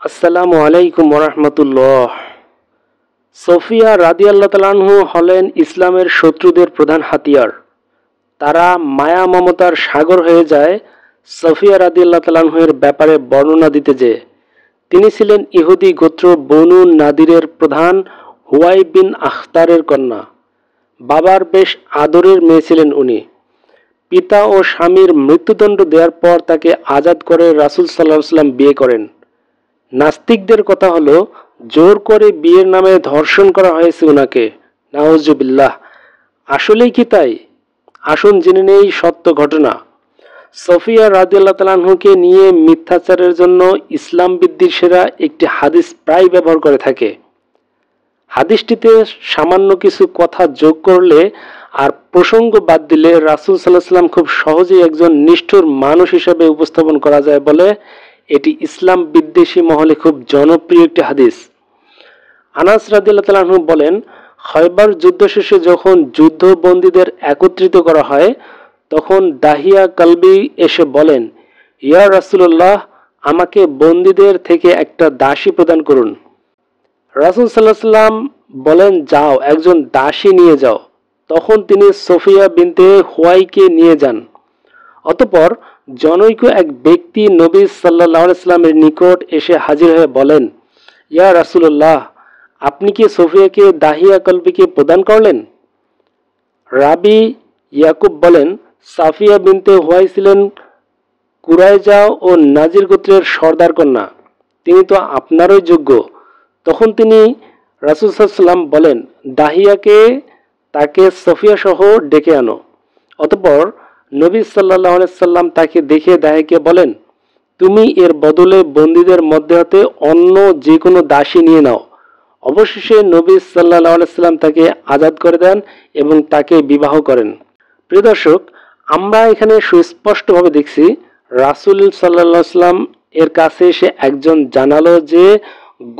আসসালামু আলাইকুম ওরহমতুল্লাহ। সোফিয়া রাদিয়াল্লাহু তাআলা আনহু হলেন ইসলামের শত্রুদের প্রধান হাতিয়ার। তারা মায়া মমতার সাগর হয়ে যায় সোফিয়া রাদিয়াল্লাহু তাআলা আনহু এর ব্যাপারে বর্ণনা দিতে যেয়ে। তিনি ছিলেন ইহুদি গোত্র বনু নাদিরের প্রধান হুয়াই বিন আখতারের কন্যা। বাবার বেশ আদরের মেয়ে ছিলেন উনি। পিতা ও স্বামীর মৃত্যুদণ্ড দেওয়ার পর তাকে আজাদ করে রাসূল সাল্লাল্লাহু আলাইহি ওয়াসাল্লাম বিয়ে করেন। নাস্তিকদের কথা হলো জোর করে বিয়ের নামে ধর্ষণ করা হয়েছে উনাকে। নাউজুবিল্লাহ। আসলেই কি তাই? আসুন জেনে নেই সত্য ঘটনা। সোফিয়া রাদিয়াল্লাহু তাআলা আনহুকে নিয়ে মিথ্যাচারের জন্য ইসলাম বিদ্বেষীরা একটি হাদিস প্রায় ব্যবহার করে থাকে। হাদিসটিতে সামান্য কিছু কথা যোগ করলে আর প্রসঙ্গ বাদ দিলে রাসূল সাল্লাল্লাহু আলাইহি ওয়াসাল্লাম খুব সহজেই একজন নিষ্ঠুর মানুষ হিসেবে উপস্থাপন করা যায় বলে এটি ইসলাম বিদ্বেষী মহলে খুব জনপ্রিয় একটি হাদিস। আনাস রাদিয়াল্লাহু তাআলা আনহু বলেন, খয়বার যুদ্ধ শেষে যখন যুদ্ধবন্দীদের একত্রিত করা হয় তখন দাহিয়া কালবি এসে বলেন, ইয়া রাসূলুল্লাহ, আমাকে বন্দীদের থেকে একটা দাসী প্রদান করুন। রাসূল সাল্লাল্লাহু আলাইহি ওয়াসাল্লাম বলেন, যাও একজন দাসী নিয়ে যাও। তখন তিনি সোফিয়া বিনতে হুয়াইকে নিয়ে যান। অতঃপর জনৈক এক ব্যক্তি নবী সাল্লাল্লাহু আলাইহি ওয়াসাল্লামের নিকট এসে হাজির হয়ে বলেন, ইয়া রাসূলুল্লাহ, আপনি কি সোফিয়াকে দাহিয়া কলবিকে প্রদান করলেন? রাবি ইয়াকুব বলেন, সাফিয়া বিনতে হুয়াই ছিলেন কুরাইজা ও নাজির গোত্রের সর্দার কন্যা। তিনি তো আপনারই যোগ্য। তখন তিনি রাসূল সাল্লাল্লাহু আলাইহি ওয়াসাল্লাম বলেন, দাহিয়াকে তাকে সোফিয়া সহ ডেকে আনো। অতঃপর নবী সাল্লাল্লাহু আলাইহি ওয়াসাল্লাম তাকে দেখে দাহিয়াকে বলেন, তুমি এর বদলে বন্দীদের মধ্যে হতে অন্য যে কোনো দাসী নিয়ে নাও। অবশেষে নবী সাল্লাল্লাহু আলাইহি ওয়াসাল্লাম তাকে আজাদ করে দেন এবং তাকে বিবাহ করেন। প্রিয় দর্শক, আমরা এখানে সুস্পষ্টভাবে দেখছি রাসূল সাল্লাল্লাহু আলাইহি ওয়াসাল্লাম এর কাছে এসে একজন জানালো যে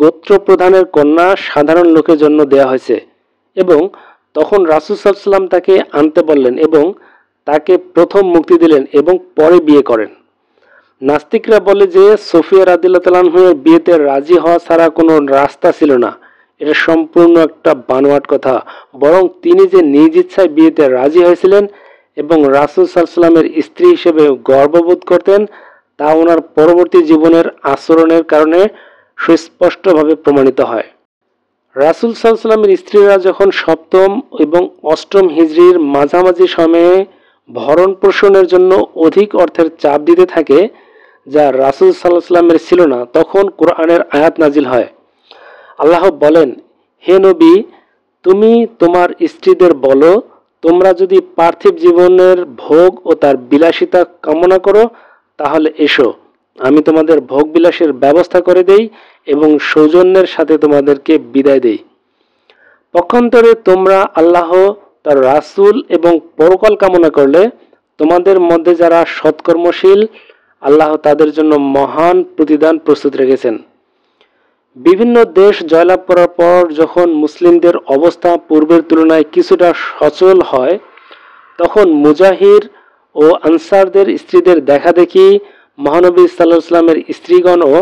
গোত্র প্রধানের কন্যা সাধারণ লোকের জন্য দেয়া হয়েছে এবং তখন রাসূল সাল্লাল্লাহু আলাইহি ওয়াসাল্লাম তাকে আনতে বললেন এবং তাকে প্রথম মুক্তি দিলেন এবং পরে বিয়ে করেন। নাস্তিকরা বলে যে সোফিয়া রাদিয়াল্লাহু তাআলা আনহু এর বিয়েতে রাজি হওয়া ছাড়া কোনো রাস্তা ছিল না। এটা সম্পূর্ণ একটা বানোয়াট কথা। বরং তিনি যে নিজ ইচ্ছায় বিয়েতে রাজি হয়েছিলেন এবং রাসূল সাল্লাল্লাহু আলাইহি ওয়াসাল্লামের স্ত্রী হিসেবে গর্ববোধ করতেন তা ওনার পরবর্তী জীবনের আচরণের কারণে সুস্পষ্টভাবে প্রমাণিত হয়। রাসূল সাল্লাল্লাহু আলাইহি ওয়াসাল্লামের স্ত্রীরা যখন সপ্তম এবং অষ্টম হিজরির মাঝামাঝি সময়ে ভরণ পোষণের জন্য অধিক অর্থের চাপ দিতে থাকে যা রাসূল সাল্লাল্লাহু আলাইহি ওয়াসাল্লামের ছিল না, তখন কোরআনের আয়াত নাজিল হয়। আল্লাহ বলেন, হে নবী, তুমি তোমার স্ত্রীদের বলো, তোমরা যদি পার্থিব জীবনের ভোগ ও তার বিলাসিতা কামনা করো তাহলে এসো, আমি তোমাদের ভোগ বিলাসের ব্যবস্থা করে দেই এবং সৌজন্যের সাথে তোমাদেরকে বিদায় দেই। পক্ষান্তরে তোমরা আল্লাহ, তার রাসূল এবং পরকাল কামনা করলে তোমাদের মধ্যে যারা সৎকর্মশীল আল্লাহ তাদের জন্য মহান প্রতিদান প্রস্তুত রেখেছেন। বিভিন্ন দেশ জয়লাভ করার পর যখন মুসলিমদের অবস্থা পূর্বের তুলনায় কিছুটা সচল হয় তখন মুজাহির ও আনসারদের স্ত্রীদের দেখাদেখি মহানবী সাল্লাল্লাহু আলাইহি ওয়াসাল্লামের স্ত্রীগণও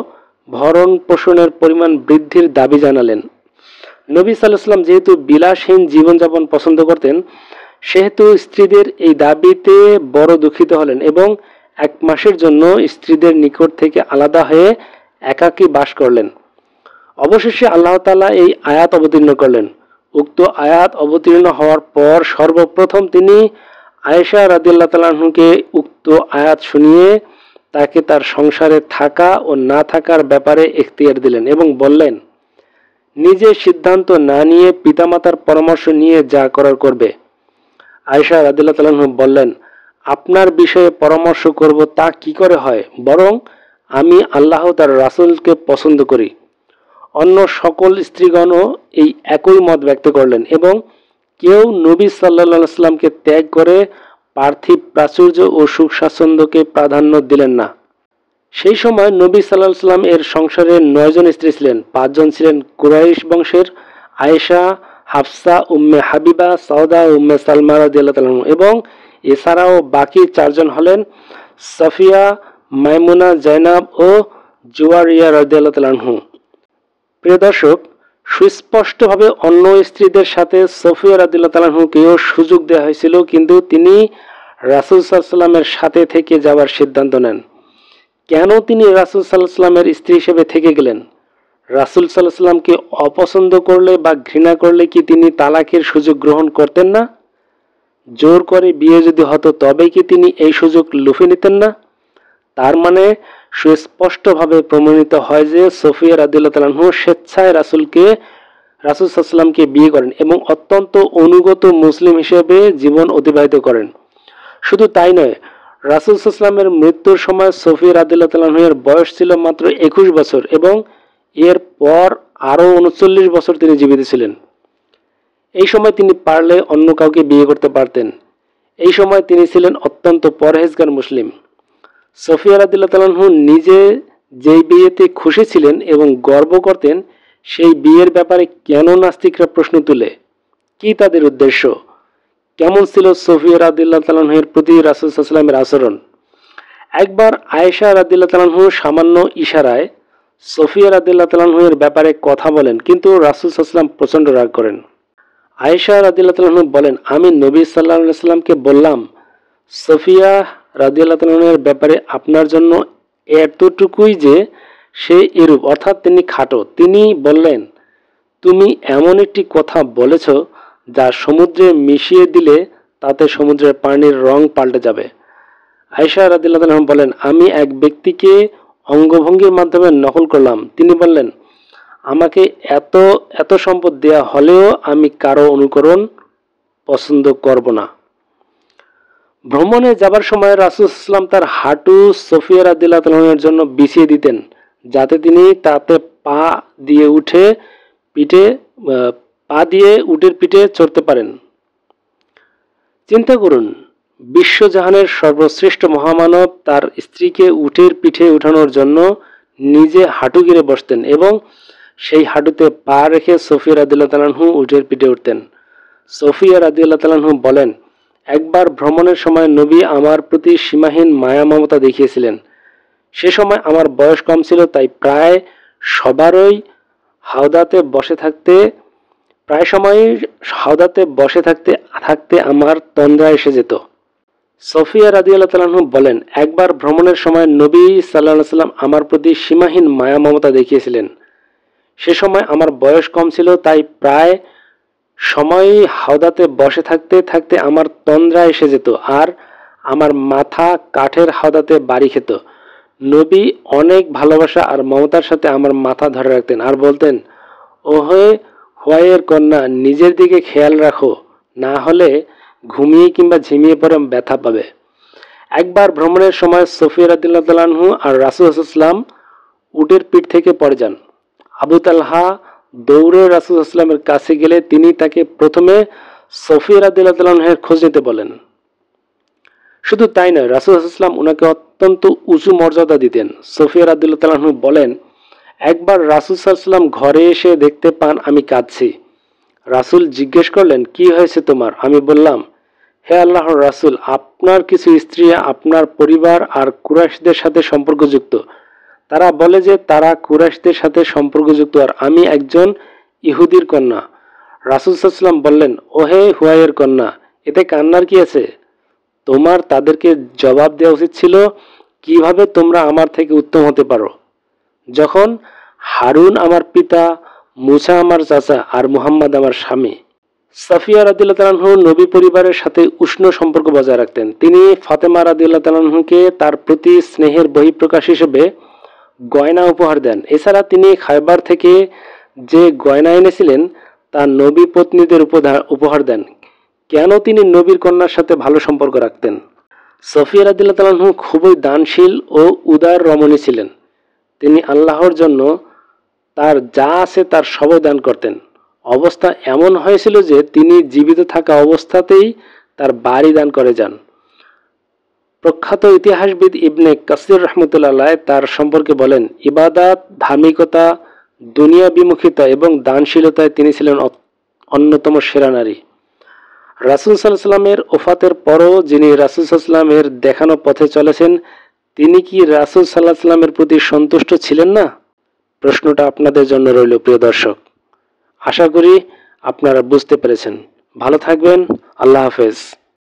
ভরণ পোষণের পরিমাণ বৃদ্ধির দাবি জানালেন। নবী সাল্লাল্লাহু আলাইহি ওয়াসাল্লাম যেহেতু বিলাসহীন জীবনযাপন পছন্দ করতেন সেহেতু স্ত্রীদের এই দাবিতে বড় দুঃখিত হলেন এবং 1 মাসের জন্য স্ত্রীদের নিকট থেকে আলাদা হয়ে একাকী বাস করলেন। অবশেষে আল্লাহ তাআলা এই আয়াত অবতীর্ণ করলেন। উক্ত আয়াত অবতীর্ণ হওয়ার পর সর্বপ্রথম তিনি আয়েশা রাদিয়াল্লাহু তাআলা আনহুকে উক্ত আয়াত শুনিয়ে তাকে তার সংসারে থাকা ও না থাকার ব্যাপারে এখতিয়ার দিলেন এবং বললেন, নিজে সিদ্ধান্ত না নিয়ে পিতামাতার পরামর্শ নিয়ে যা করার করবে। আয়েশা রাদিয়াল্লাহু তাআলা আনহা বললেন, আপনার বিষয়ে পরামর্শ করব তা কি করে হয়, বরং আমি আল্লাহ তার রাসূলকে পছন্দ করি। অন্য সকল স্ত্রীগণও এই একই মত ব্যক্ত করলেন এবং কেউ নবী সাল্লাল্লাহু আলাইহি ওয়াসাল্লামকে ত্যাগ করে পার্থিব প্রাচুর্য ও সুখ স্বাচ্ছন্দ্যকে প্রাধান্য দিলেন না। সেই সময় নবী সাল্লাল্লাহু আলাইহি ওয়াসাল্লাম এর সংসারে 9 জন স্ত্রী ছিলেন। 5 জন ছিলেন কুরাইশ বংশের, আয়েশা, হাফসা, উম্মে হাবিবা, সাউদা, উম্মে সালমা রাদিয়াল্লাহু তাআলা এবং এছাড়াও বাকি 4 জন হলেন সাফিয়া, মাইমুনা, জাইনাব ও জুওয়ারিয়া রাদিয়াল্লাহু তাআলা আনহু। প্রিয় দর্শক, সুস্পষ্টভাবে অন্য স্ত্রীদের সাথে সফিয়া রাদিয়াল্লাহু তাআলা আনহুকেও সুযোগ দেওয়া হয়েছিল, কিন্তু তিনি রাসূল সাল্লাল্লাহু আলাইহি ওয়াসাল্লামের সাথে থেকে যাওয়ার সিদ্ধান্ত নেন। কেন তিনি রাসূল সাল্লাল্লাহু আলাইহি ওয়াসাল্লামের স্ত্রী হিসেবে থেকে গেলেন? রাসূল সাল্লাল্লাহু আলাইহি ওয়াসাল্লামকে অপছন্দ করলে বা ঘৃণা করলে কি তিনি তালাকের সুযোগ গ্রহণ করতেন না? জোর করে বিয়ে যদি হতো তবেই কি তিনি এই সুযোগ লুফে নিতেন না? তার মানে সুস্পষ্টভাবে প্রমাণিত হয় যে সফিয়া রাদিয়াল্লাহু তাআলা আনহু স্বেচ্ছায় রাসূল সাল্লাল্লাহু আলাইহি ওয়াসাল্লামকে বিয়ে করেন এবং অত্যন্ত অনুগত মুসলিম হিসেবে জীবন অতিবাহিত করেন। শুধু তাই নয়, রাসূল সাল্লাল্লাহু আলাইহি ওয়াসাল্লামের মৃত্যুর সময় সফিয়া রাদিয়াল্লাহু তাআলা আনহা এর বয়স ছিল মাত্র 21 বছর এবং এর পর আরও 39 বছর তিনি জীবিত ছিলেন। এই সময় তিনি পারলে অন্য কাউকে বিয়ে করতে পারতেন। এই সময় তিনি ছিলেন অত্যন্ত পরহেজগার মুসলিম। সফিয়া রাদিয়াল্লাহু তাআলা আনহু নিজে যেই বিয়েতে খুশি ছিলেন এবং গর্ব করতেন, সেই বিয়ের ব্যাপারে কেন নাস্তিকরা প্রশ্ন তুলে? কি তাদের উদ্দেশ্য? কেমন ছিল সফিয়া রাদিয়াল্লাহু তাআলা আনহার প্রতি রাসূল সাল্লাল্লাহু আলাইহি ওয়াসাল্লামের আচরণ? একবার আয়েশা রাদিয়াল্লাহু তাআলা আনহু সামান্য ইশারায় সফিয়া রাদিয়াল্লাহু তাআলা আনহার ব্যাপারে কথা বলেন, কিন্তু রাসূল সাল্লাল্লাহু আলাইহি ওয়াসাল্লাম প্রচণ্ড রাগ করেন। আয়েশা রাদিয়াল্লাহু তাআলা আনহু বলেন, আমি নবী সাল্লাল্লাহু আলাইহি ওয়াসাল্লামকে বললাম, সফিয়া রাদিয়াল্লাহু তাআলা আনহার ব্যাপারে আপনার জন্য এতটুকুই যে সে এরূপ, অর্থাৎ তিনি খাটো। তিনি বললেন, তুমি এমন একটি কথা বলেছ যা সমুদ্রে মিশিয়ে দিলে তাতে সমুদ্রের পানির রং পাল্টে যাবে। আয়েশা রাদিয়াল্লাহু তাআলা বলেন, আমি এক ব্যক্তিকে অঙ্গভঙ্গির মাধ্যমে নকল করলাম। তিনি বললেন, আমাকে এত এত সম্পদ দেয়া হলেও আমি কারো অনুকরণ পছন্দ করব না। ভ্রমণে যাবার সময় রাসূল সাল্লাল্লাহু আলাইহি ওয়াসাল্লাম তার হাঁটু সফিয়া রাদিয়াল্লাহু তাআলার জন্য বিছিয়ে দিতেন, যাতে তিনি তাতে পা দিয়ে উটের পিঠে চড়তে পারেন। চিন্তা করুন, বিশ্বজাহানের সর্বশ্রেষ্ঠ মহামানব তার স্ত্রীকে উটের পিঠে উঠানোর জন্য নিজে হাঁটু গেড়ে বসতেন এবং সেই হাঁটুতে পা রেখে সফিয়া রাদিয়াল্লাহু তাআলা আনহু উটের পিঠে উঠতেন। সফিয়া রাদিয়াল্লাহু তাআলা আনহু বলেন, একবার ভ্রমণের সময় নবী আমার প্রতি সীমাহীন মায়া মমতা দেখিয়েছিলেন। সে সময় আমার বয়স কম ছিল, তাই প্রায় সময়ই হাওদাতে বসে থাকতে আমার তন্দ্রা এসে যেত। সফিয়া রাদিয়াল্লাহু তাআলা আনহু বলেন, একবার ভ্রমণের সময় নবী সাল্লাল্লাহু আলাইহি ওয়াসাল্লাম আমার প্রতি সীমাহীন মায়া মমতা দেখিয়েছিলেন। সে সময় আমার বয়স কম ছিল, তাই প্রায় সময়ই হাওদাতে বসে থাকতে আমার তন্দ্রা এসে যেত আর আমার মাথা কাঠের হাওদাতে বাড়ি খেত। নবী অনেক ভালোবাসা আর মমতার সাথে আমার মাথা ধরে রাখতেন আর বলতেন, ওহে হুয়াইয়ের কন্যা, নিজের দিকে খেয়াল রাখো, না হলে ঘুমিয়ে কিংবা ঝিমিয়ে পড়ে ব্যথা পাবে। একবার ভ্রমণের সময় সফিয়া রাদিয়াল্লাহু তাআলা আনহু আর রাসূল সাল্লাল্লাহু আলাইহি ওয়াসাল্লাম উটের পিঠ থেকে পড়ে যান। আবু তালহা দৌড়ে রাসূল সাল্লাল্লাহু আলাইহি ওয়াসাল্লামের কাছে গেলে তিনি তাকে প্রথমে সফিয়া রাদিয়াল্লাহু তাআলা আনহার খোঁজ নিতে বলেন। শুধু তাই নয়, রাসূল সাল্লাল্লাহু আলাইহি ওয়াসাল্লাম উনাকে অত্যন্ত উঁচু মর্যাদা দিতেন। সফিয়া রাদিয়াল্লাহু তাআলা আনহু বলেন, একবার রাসূল সাল্লাল্লাহু আলাইহি ওয়াসাল্লাম ঘরে এসে দেখতে পান আমি কাঁদছি। রাসূল জিজ্ঞেস করলেন, কি হয়েছে তোমার? আমি বললাম, হে আল্লাহর রাসূল, আপনার কিছু স্ত্রী আপনার পরিবার আর কুরাইশদের সাথে সম্পর্কযুক্ত। তারা বলে যে তারা কুরাইশদের সাথে সম্পর্কযুক্ত আর আমি একজন ইহুদির কন্যা। রাসূল সাল্লাল্লাহু আলাইহি ওয়াসাল্লাম বললেন, ওহে হুয়াইয়ের কন্যা, এতে কান্নার কি আছে? তোমার তাদেরকে জবাব দেওয়া উচিত ছিল, কিভাবে তোমরা আমার থেকে উত্তম হতে পারো, যখন হারুন আমার পিতা, মুসা আমার চাচা আর মুহাম্মদ আমার স্বামী। সাফিয়া রাদিয়াল্লাহু তাআলা আনহু নবী পরিবারের সাথে উষ্ণ সম্পর্ক বজায় রাখতেন। তিনি ফাতেমা রাদিয়াল্লাহু তাআলা আনহুকে তার প্রতি স্নেহের বহিঃপ্রকাশ হিসেবে গয়না উপহার দেন। এছাড়া তিনি খায়বার থেকে যে গয়না এনেছিলেন তা নবী পত্নীদের উপহার দেন। কেন তিনি নবীর কন্যার সাথে ভালো সম্পর্ক রাখতেন? সফিয়া রাদিয়াল্লাহু তাআলা আনহু খুবই দানশীল ও উদার রমণী ছিলেন। তিনি আল্লাহর জন্য তার যা আছে তার সবই দান করতেন। অবস্থা এমন হয়েছিল যে তিনি জীবিত থাকা অবস্থাতেই তার বাড়ি দান করে যান। প্রখ্যাত ইতিহাসবিদ ইবনে কাসির রাহমাতুল্লাহ আলাইহি তার সম্পর্কে বলেন, ইবাদত, ধার্মিকতা, দুনিয়া বিমুখিতা এবং দানশীলতায় তিনি ছিলেন অন্যতম সেরা নারী। রাসূল সাল্লাল্লাহু আলাইহি ওয়াসাল্লামের ওফাতের পরও যিনি রাসূল সাল্লাল্লাহু আলাইহি ওয়াসাল্লামের দেখানো পথে চলেছেন, তিনি কি রাসূল সাল্লাল্লাহু আলাইহি সাল্লামের প্রতি সন্তুষ্ট ছিলেন না? প্রশ্নটা আপনাদের জন্য রইল প্রিয় দর্শক। আশা করি আপনারা বুঝতে পেরেছেন। ভালো থাকবেন। আল্লাহ হাফেজ।